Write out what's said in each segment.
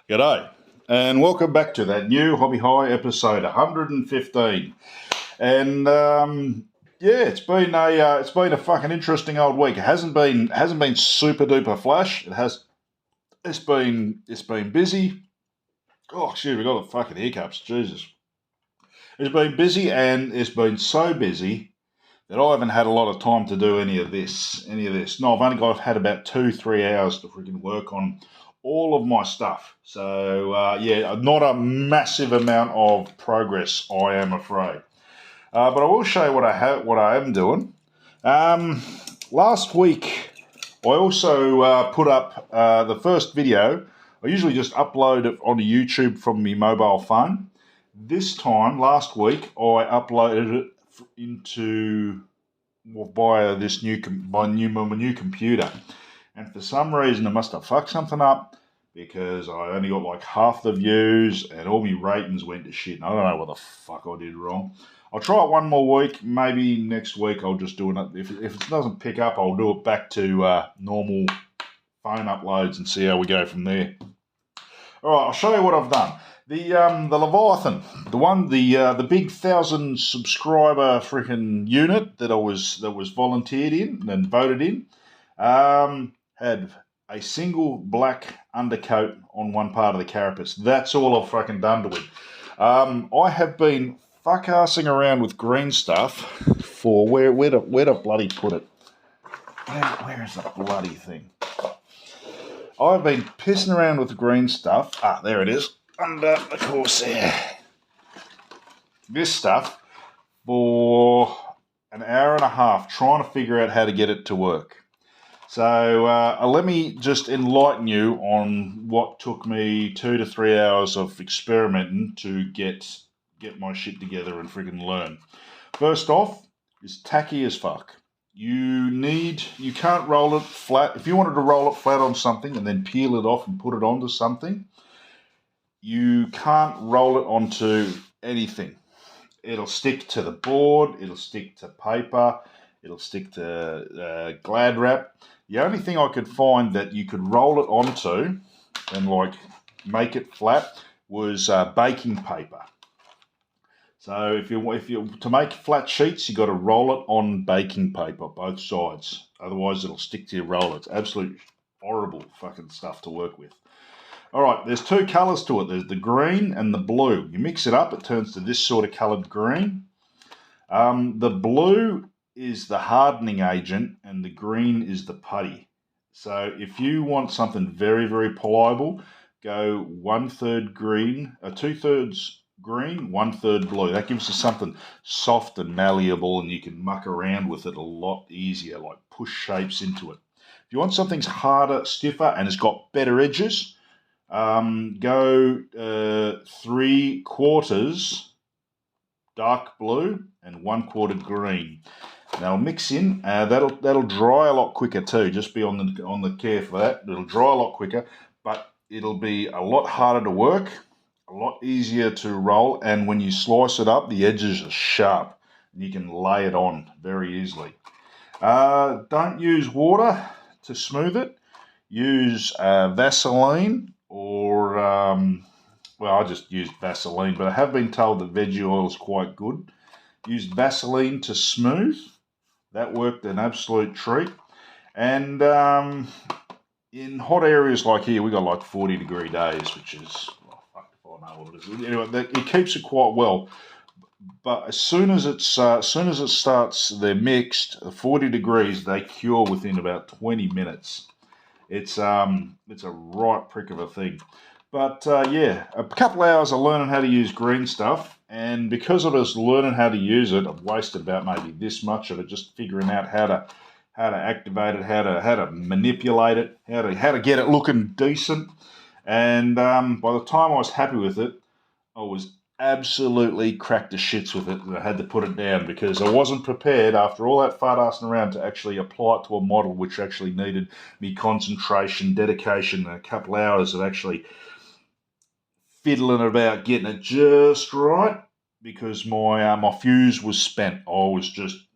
G'day, and welcome back to that new Hobby High episode 115. And yeah, it's been a fucking interesting old week. It hasn't been super duper flash. It's been busy. Oh shit, we got the fucking hiccups. Jesus, it's been busy, and it's been so busy that I haven't had a lot of time to do any of this. No, I've only had about 2-3 hours to freaking work on all of my stuff. So yeah, not a massive amount of progress, I am afraid. But I will show you what I am doing. Last week, I also put up the first video. I usually just upload it onto YouTube from my mobile phone. This time, last week, I uploaded it into via my new computer, and for some reason I must have fucked something up because I only got like half the views and all my ratings went to shit. And I don't know what the fuck I did wrong. I'll try it one more week. Maybe next week I'll just do it. If it doesn't pick up, I'll do it back to normal phone uploads and see how we go from there. All right, I'll show you what I've done. The Leviathan, the big 1,000 subscriber freaking unit that was volunteered in and voted in, had a single black undercoat on one part of the carapace. That's all I've fucking done to it. I have been fuck-assing around with Greenstuff for where to bloody put it. Where is the bloody thing? I've been pissing around with Greenstuff. Ah, there it is. Under the Corsair. This stuff for an hour and a half trying to figure out how to get it to work. So let me just enlighten you on what took me 2 to 3 hours of experimenting to get my shit together and freaking learn. First off, it's tacky as fuck. You can't roll it flat. If you wanted to roll it flat on something and then peel it off and put it onto something, you can't roll it onto anything. It'll stick to the board, it'll stick to paper, it'll stick to Glad wrap. The only thing I could find that you could roll it onto and like make it flat was baking paper. So if you to make flat sheets, you got to roll it on baking paper, both sides. Otherwise, it'll stick to your roller. It's absolute horrible fucking stuff to work with. All right, there's two colours to it. There's the green and the blue. You mix it up, it turns to this sort of coloured green. The blue is the hardening agent, and the green is the putty. So if you want something very, very pliable, go 1/3 green, 2/3 green, 1/3 blue. That gives you something soft and malleable, and you can muck around with it a lot easier, like push shapes into it. If you want something harder, stiffer, and it's got better edges, go 3/4 dark blue and 1/4 green. Now mix in. That'll dry a lot quicker too. Just be on the care for that. It'll dry a lot quicker, but it'll be a lot harder to work, a lot easier to roll, and when you slice it up, the edges are sharp and you can lay it on very easily. Don't use water to smooth it. Use Vaseline or, well, I just used Vaseline, but I have been told that veggie oil is quite good. Used Vaseline to smooth. That worked an absolute treat. And in hot areas like here, we got like 40-degree days, which is, well, fuck if I know what it is. Anyway, it keeps it quite well. But as soon as it starts, they're mixed. 40 degrees, they cure within about 20 minutes. It's a right prick of a thing. But yeah, a couple hours of learning how to use Greenstuff, and because I was learning how to use it, I've wasted about maybe this much of it just figuring out how to activate it, how to manipulate it, how to get it looking decent. And by the time I was happy with it, I was absolutely cracked to shits with it, and I had to put it down because I wasn't prepared after all that fart-assing around to actually apply it to a model which actually needed me concentration, dedication, and a couple hours of actually fiddling about getting it just right because my fuse was spent. I was just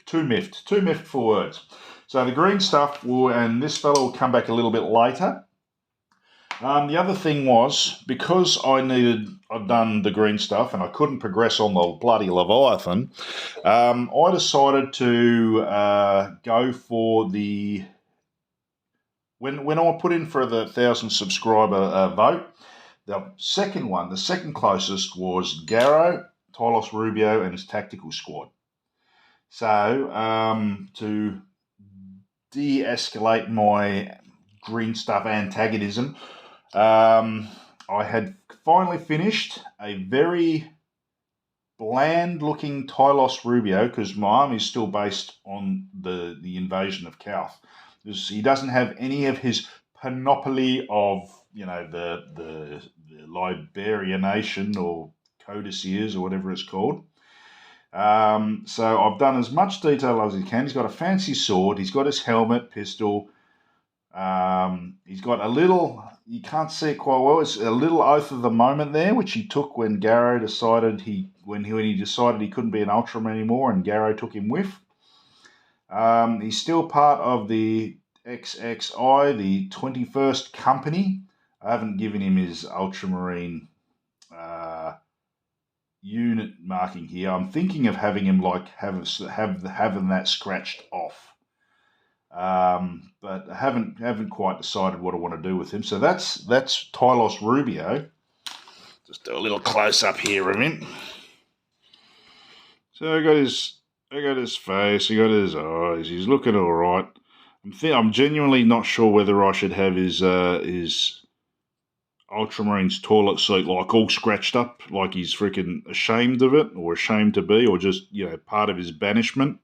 too miffed for words. So the Greenstuff and this fellow will come back a little bit later. The other thing was, because I'd done the green stuff and I couldn't progress on the bloody Leviathan, I decided to go for the... When I put in for the 1,000 subscriber vote, the second closest was Garro, Tylos Rubio and his tactical squad. So, to de-escalate my green stuff antagonism, I had finally finished a very bland-looking Tylos Rubio, because my army is still based on the invasion of Calth. He doesn't have any of his panoply of, the Liberianation or codicils or whatever it's called. So I've done as much detail as he can. He's got a fancy sword. He's got his helmet, pistol. He's got a little, you can't see it quite well, it's a little oath of the moment there, which he took when Garro decided when he decided he couldn't be an Ultramarine anymore, and Garro took him with. He's still part of the XXI, the 21st Company. I haven't given him his Ultramarine unit marking here. I'm thinking of having him having that scratched off. But I haven't quite decided what I want to do with him. So that's Tylos Rubio. Just do a little close up here of him. So I got his face, I got his eyes. He's looking all right. I'm genuinely not sure whether I should have his Ultramarines toilet seat like all scratched up, like he's freaking ashamed of it, or ashamed to be, or just part of his banishment.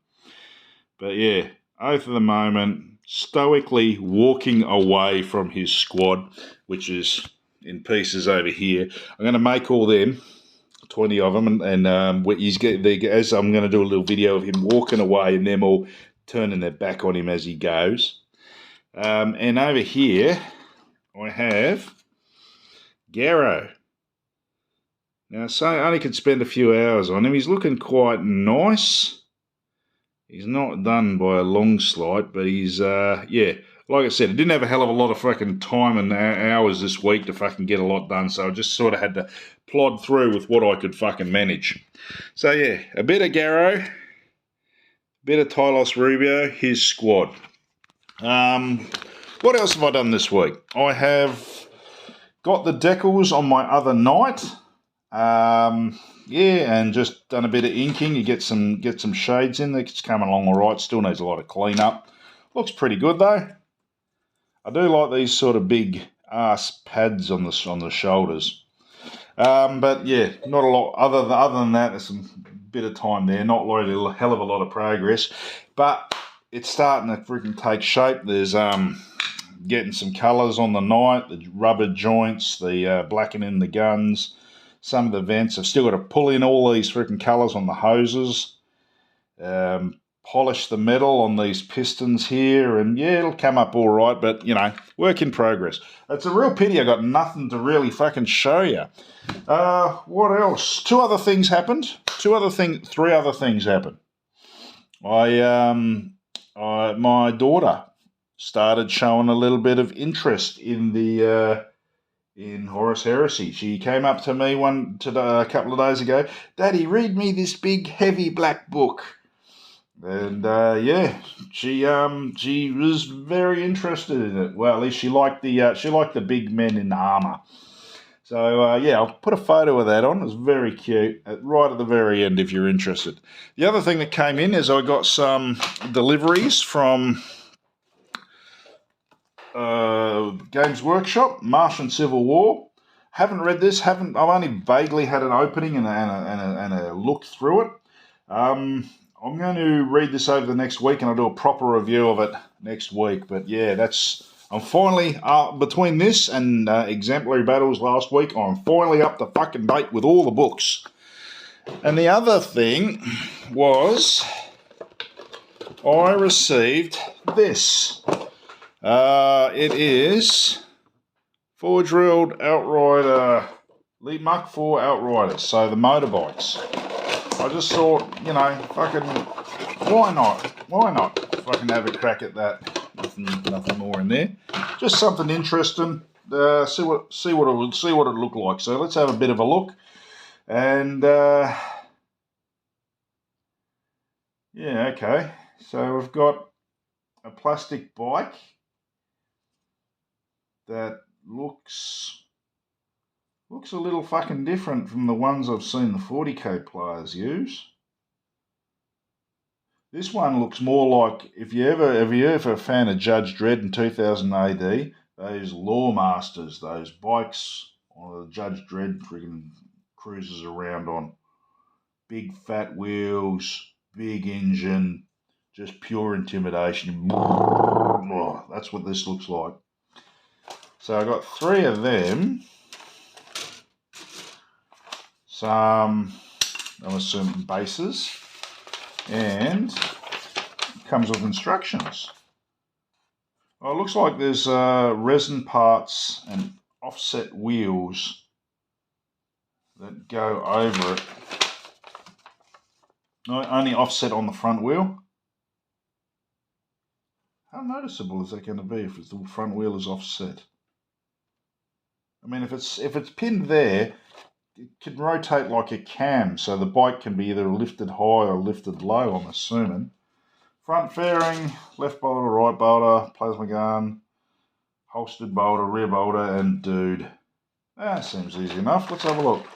But yeah. Oath of the moment, stoically walking away from his squad, which is in pieces over here. I'm going to make all them, 20 of them, and as I'm going to do a little video of him walking away and them all turning their back on him as he goes. And over here, I have Garro. Now, so I only could spend a few hours on him. He's looking quite nice. He's not done by a long slight, but he's, like I said, I didn't have a hell of a lot of fucking time and hours this week to fucking get a lot done, so I just sort of had to plod through with what I could fucking manage. So, yeah, a bit of Garro, a bit of Tylos Rubio, his squad. What else have I done this week? I have got the decals on my other knight. And just done a bit of inking. You get some shades in there. It's coming along all right. Still needs a lot of clean up. Looks pretty good though. I do like these sort of big ass pads on the shoulders. But yeah, not a lot. Other than that, there's some bit of time there. Not really a hell of a lot of progress, but it's starting to freaking take shape. There's getting some colours on the knight, the rubber joints, the blackening the guns. Some of the vents. I've still got to pull in all these freaking colours on the hoses, polish the metal on these pistons here, and yeah, it'll come up all right, but, work in progress. It's a real pity I got nothing to really fucking show you. What else? Three other things happened. My daughter started showing a little bit of interest in in Horus Heresy. She came up to me a couple of days ago. Daddy, read me this big, heavy black book. And she was very interested in it. Well, at least she liked the big men in armor. So I'll put a photo of that on. It's very cute. Right at the very end, if you're interested. The other thing that came in is I got some deliveries from Games Workshop, Martian Civil War. Haven't read this. I've only vaguely had an opening and a look through it. I'm going to read this over the next week, and I'll do a proper review of it next week. But yeah, I'm finally between this and Exemplary Battles last week. I'm finally up to fucking date with all the books. And the other thing was I received this. It is four-drilled Outrider, Mach 4 Outriders, so the motorbikes. I just thought, fucking, why not? Fucking have a crack at that. Nothing more in there. Just something interesting. see what it looked like. So let's have a bit of a look. And yeah, okay. So we've got a plastic bike that looks a little fucking different from the ones I've seen the 40k players use. This one looks more like, if you ever a fan of Judge Dredd in 2000 AD, those Lawmasters, those bikes on the Judge Dredd friggin' cruises around on. Big fat wheels, big engine, just pure intimidation. That's what this looks like. So I got 3 of them. Some, I'm assuming, bases. And it comes with instructions. Well, it looks like there's resin parts and offset wheels that go over it. Only offset on the front wheel. How noticeable is that going to be if the front wheel is offset? I mean, if it's pinned there, it can rotate like a cam, so the bike can be either lifted high or lifted low, I'm assuming. Front fairing, left bolter, right bolter, plasma gun, holstered bolter, rear bolter, and dude. That seems easy enough. Let's have a look.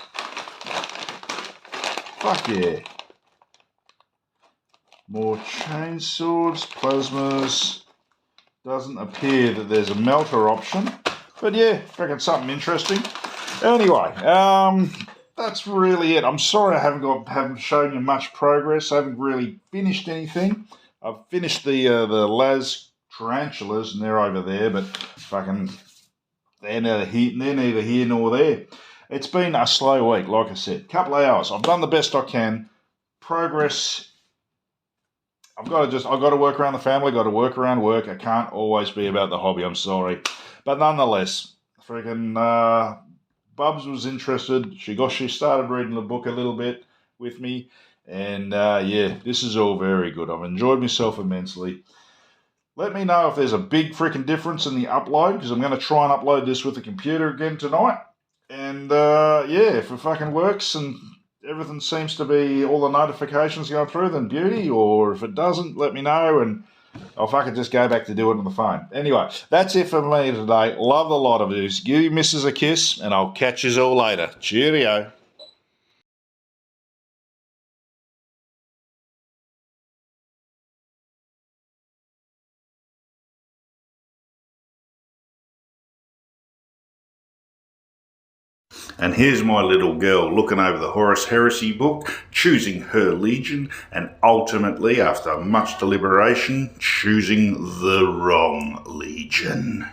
Fuck yeah. More chainswords, plasmas. Doesn't appear that there's a melter option. But yeah, reckon something interesting. Anyway, that's really it. I'm sorry I haven't shown you much progress. I haven't really finished anything. I've finished the Las Tarantulas, and they're over there, but fucking they're neither here nor there. It's been a slow week, like I said. Couple of hours. I've done the best I can. Progress. I've got to work around the family, got to work around work. I can't always be about the hobby, I'm sorry. But nonetheless, freaking Bubs was interested. She started reading the book a little bit with me. And yeah, this is all very good. I've enjoyed myself immensely. Let me know if there's a big freaking difference in the upload, because I'm going to try and upload this with the computer again tonight. And yeah, if it fucking works and everything seems to be, all the notifications going through, then beauty. Or if it doesn't, let me know and I'll fucking just go back to do it on the phone. Anyway, that's it for me today. Love the lot of yous. Give you missus a kiss, and I'll catch yous all later. Cheerio. And here's my little girl looking over the Horus Heresy book, choosing her legion, and ultimately, after much deliberation, choosing the wrong legion.